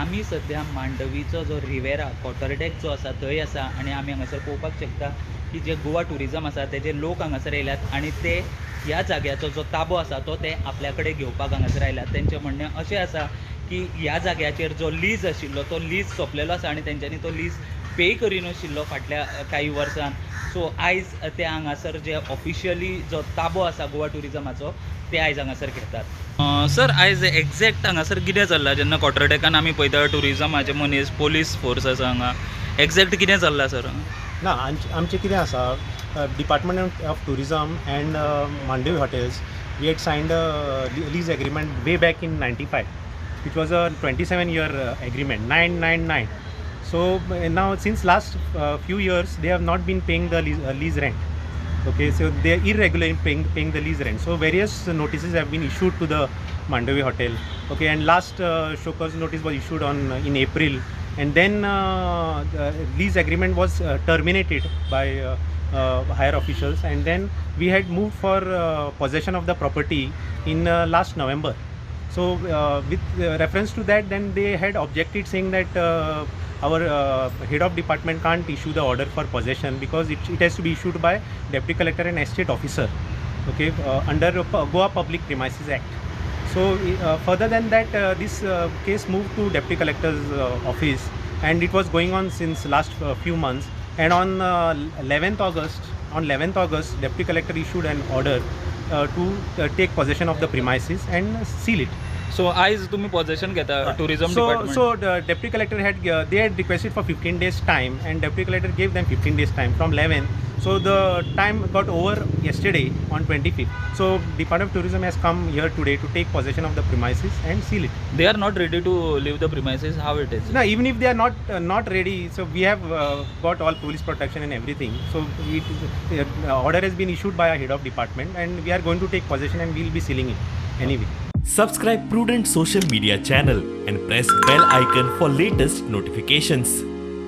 आमी सध्या मांडवीचो जो रिवेरा कॉटरडेक जो आसा थंय आसा आनी आमी हांगासर पळोवपाक शकता की जे गोवा टुरिजम आसा तेजे लोक हांगासर येयल्यात आनी ते ह्या जाग्याचो जो ताबो आसा तो ते आपल्या कडेन घेवपाक हांगासर आयल्यात. तेंचें म्हणणें अशें आसा की ह्या जाग्याचेर जो लीज आशिल्लो तो लीज सोंपलेलो आसा आनी तेंच्यांनी तो लीज पे करिनाशिल्लो फाटल्या काही वर्सान. सो आयज ते हांगासर जे ऑफिशियली जो ताबो आसा गोवा टुरिजमाचो ते आयज हांगासर घेतात. सर आयज एग्जॅक्ट हांगासर कितें चल्लां जेन्ना कॉटरडेकान आमी पळयता टुरिजमाचे मनीस पोलीस फोर्स आसा हांगा एग्जॅक्ट कितें चल्लां सर? ना आमचें कितें आसा department of tourism and Mandovi hotels we had signed a lease agreement way back in 95 which was a 27-year agreement 999. So now since last few years they have not been paying the lease rent. Okay, so they are irregular in paying the lease rent. So various notices have been issued to the Mandovi hotel. Okay, and last show cause notice was issued in April, and then the lease agreement was terminated by higher officials, and then we had moved for possession of the property in last November. So with reference to that, then they had objected saying that our head of department can't issue the order for possession because it has to be issued by deputy collector and estate officer, okay, under Goa Public Premises Act. So further than that, this case moved to deputy collector's office, and it was going on since last few months. And on 11th August, deputy collector issued an order to take possession of the premises and seal it. सो आयज तुमी possession घेता tourism department. So the deputy collector they had requested for 15 days time, and deputy collector gave them 15 days time from 11th. So the time got over yesterday on 25th. So Department of Tourism has come here today to take possession of the premises and seal it. They are not ready to leave the premises. How it is? Now even if they are not ready, so we have got all police protection and everything. So order has been issued by our head of department, and we are going to take possession and we will be sealing it anyway. Subscribe Prudent social media channel and press bell icon for latest notifications.